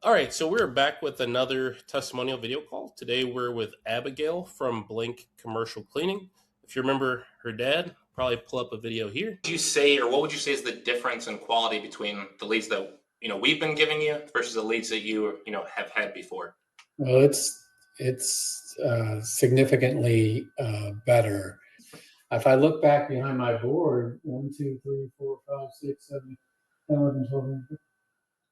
All right, so we're back with another testimonial video call. Today we're with Abigail from Blink Commercial Cleaning. If you remember her dad, probably pull up a video here. Do you say, or what would you say is the difference in quality between the leads that we've been giving you versus the leads that you have had before? Well, it's significantly better. If I look back behind my board, 1, 2, 3, 4, 5, 6, 7, 10, 11, 12,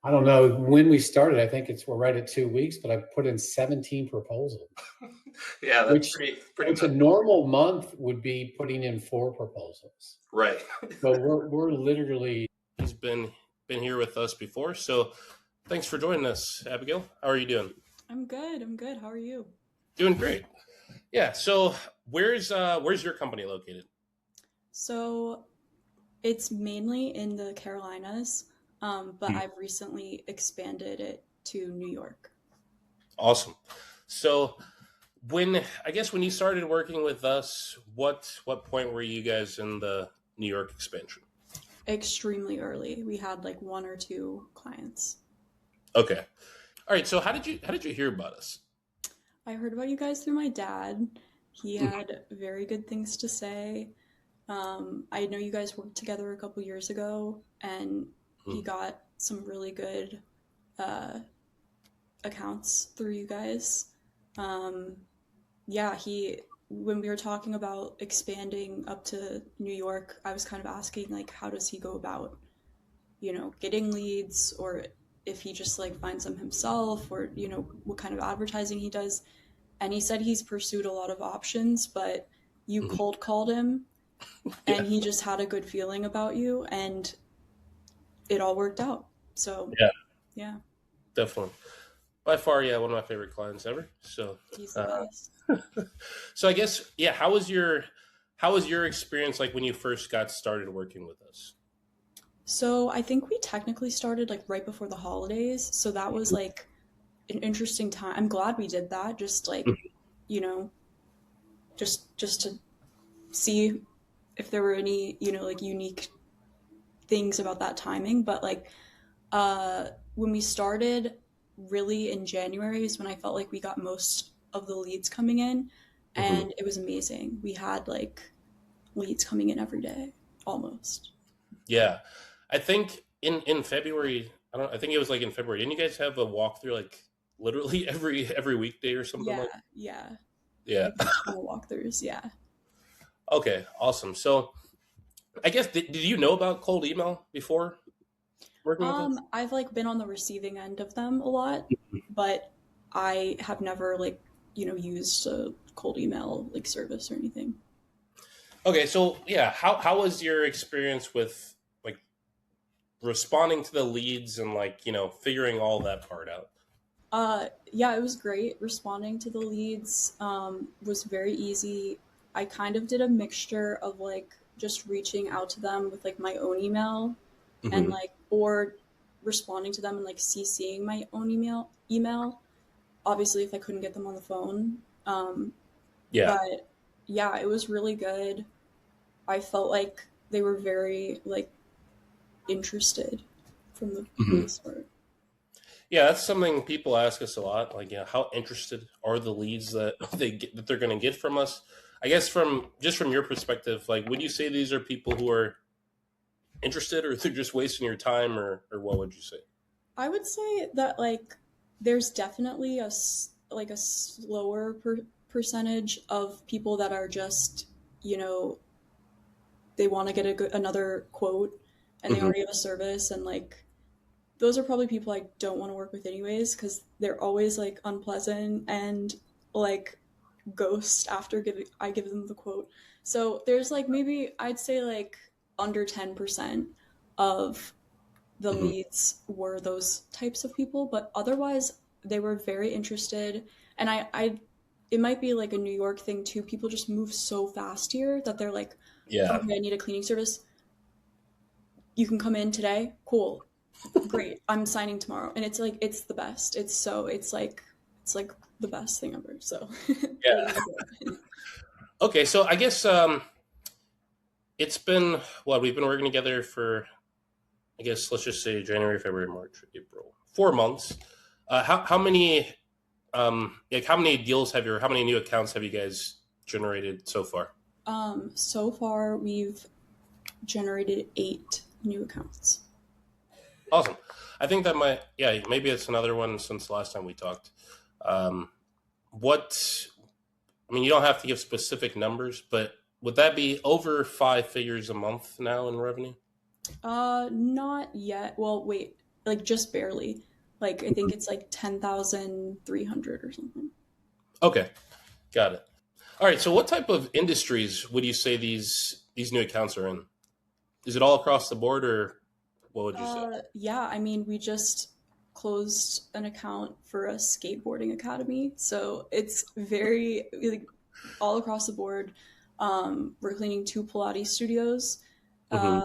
I don't know when we started. I think we're right at 2 weeks, but I put in 17 proposals. Yeah, that's pretty which good. a normal month would be putting in 4 proposals. Right. So we're literally. He's been here with us before, so thanks for joining us, Abigail. How are you doing? I'm good. How are you? Doing great. Yeah. So where's your company located? So it's mainly in the Carolinas, but I've recently expanded it to New York. Awesome. So when you started working with us, what point were you guys in the New York expansion? Extremely early. We had like 1 or 2 clients. Okay. All right. So how did you hear about us? I heard about you guys through my dad. He had very good things to say. I know you guys worked together a couple years ago, and he got some really good accounts through you guys. When we were talking about expanding up to New York, I was kind of asking, like, how does he go about, getting leads, or if he just like finds them himself, or, what kind of advertising he does. And he said he's pursued a lot of options, but you cold called him and he just had a good feeling about you, and it all worked out. So yeah. Definitely. By far, yeah, one of my favorite clients ever. So He's the best. So I guess, yeah, how was your experience like when you first got started working with us? So I think we technically started like right before the holidays. So that was like an interesting time. I'm glad we did that. Just like, just to see if there were any, like unique things about that timing. But like, when we started really in January is when I felt like we got most of the leads coming in, and it was amazing. We had like leads coming in every day almost. Yeah. I think in February, I think it was like in February. Didn't you guys have a walkthrough like literally every weekday or something like that? Yeah. Yeah. Walkthroughs, yeah. Okay, awesome. So I guess did you know about cold email before working with us? I've like been on the receiving end of them a lot, but I have never like, used a cold email like service or anything. Okay, so yeah, how was your experience with like responding to the leads and like, figuring all that part out? Yeah, it was great. Responding to the leads was very easy. I kind of did a mixture of like just reaching out to them with like my own email and like, or responding to them and like CCing my own email. Obviously, if I couldn't get them on the phone. But yeah, it was really good. I felt like they were very like interested from the start. Yeah, that's something people ask us a lot. Like, how interested are the leads that they're going to get from us? I guess from your perspective, like, would you say these are people who are interested, or they're just wasting your time, or what would you say? I would say that like there's definitely a slower percentage of people that are just, they want to get another quote, and they already have a service, and like those are probably people I don't want to work with anyways, because they're always like unpleasant and like ghost after I give them the quote. So there's like maybe I'd say like under 10% of the leads were those types of people, but otherwise they were very interested. And I it might be like a New York thing too. People just move so fast here that they're like, Yeah, okay, I need a cleaning service. You can come in today. Cool. Great. I'm signing tomorrow. And it's like, it's the best. It's like the best thing ever. So yeah. Okay, so I guess it's been we've been working together for, I guess, let's just say January, February, March, April, 4 months. How many how many deals have you, or how many new accounts have you guys generated so far? So far we've generated 8 new accounts. Awesome. I think that might, yeah, maybe it's another one since the last time we talked. Um, what, I mean, you don't have to give specific numbers, but would that be over 5 figures a month now in revenue? Not yet. Well, wait, like just barely. Like I think it's like 10,300 or something. Okay, got it. All right. So, what type of industries would you say these new accounts are in? Is it all across the board, or what would you say? Yeah, I mean, we just closed an account for a skateboarding academy, so it's very like all across the board. We're cleaning 2 Pilates studios, Hmm.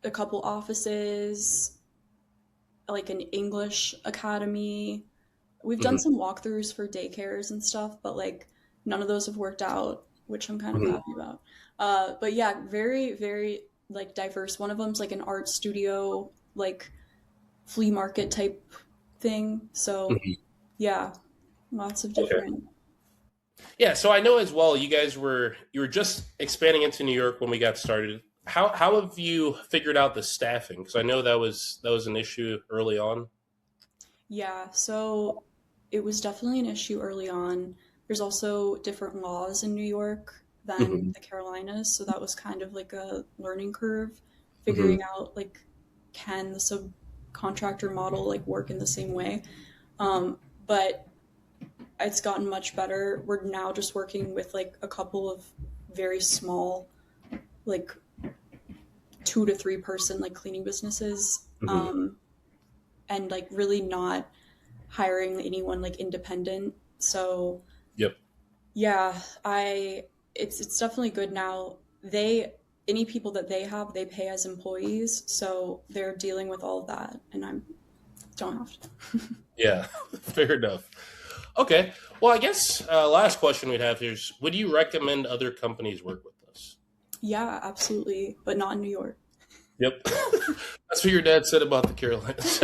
a couple offices, like an English academy. We've done Hmm. some walkthroughs for daycares and stuff, but like none of those have worked out, which I'm kind of Hmm. happy about. But yeah, very, very like diverse. One of them's like an art studio, like flea market type thing. So Hmm. yeah, lots of Okay. different. Yeah. So I know as well. You were just expanding into New York when we got started. How have you figured out the staffing? Because I know that was an issue early on. Yeah, so it was definitely an issue early on. There's also different laws in New York than Hmm. the Carolinas, so that was kind of like a learning curve, Hmm. figuring out like can the subcontractor model like work in the same way. But it's gotten much better. We're now just working with like a couple of very small, like 2 to 3 person like cleaning businesses, Hmm. and like really not hiring anyone like independent. So Yep. yeah, I it's definitely good now. They any people that they have, they pay as employees, so they're dealing with all of that, and I don't have to. Yeah. Fair enough. Okay. Well, I guess last question we'd have here is: would you recommend other companies work with us? Yeah, absolutely, but not in New York. Yep. That's what your dad said about the Carolinas.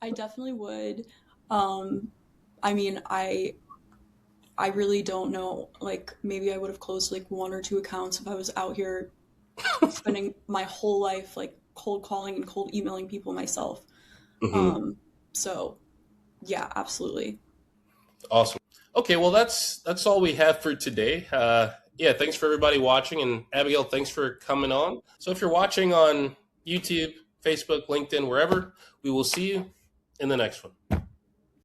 I definitely would. Um, I mean, I really don't know. Like maybe I would have closed like 1 or 2 accounts if I was out here spending my whole life like cold calling and cold emailing people myself. Hmm. Um, so yeah, absolutely. Awesome. Okay, well that's all we have for today. Yeah, thanks for everybody watching, and Abigail, thanks for coming on. So if you're watching on YouTube, Facebook, LinkedIn, wherever, we will see you in the next one.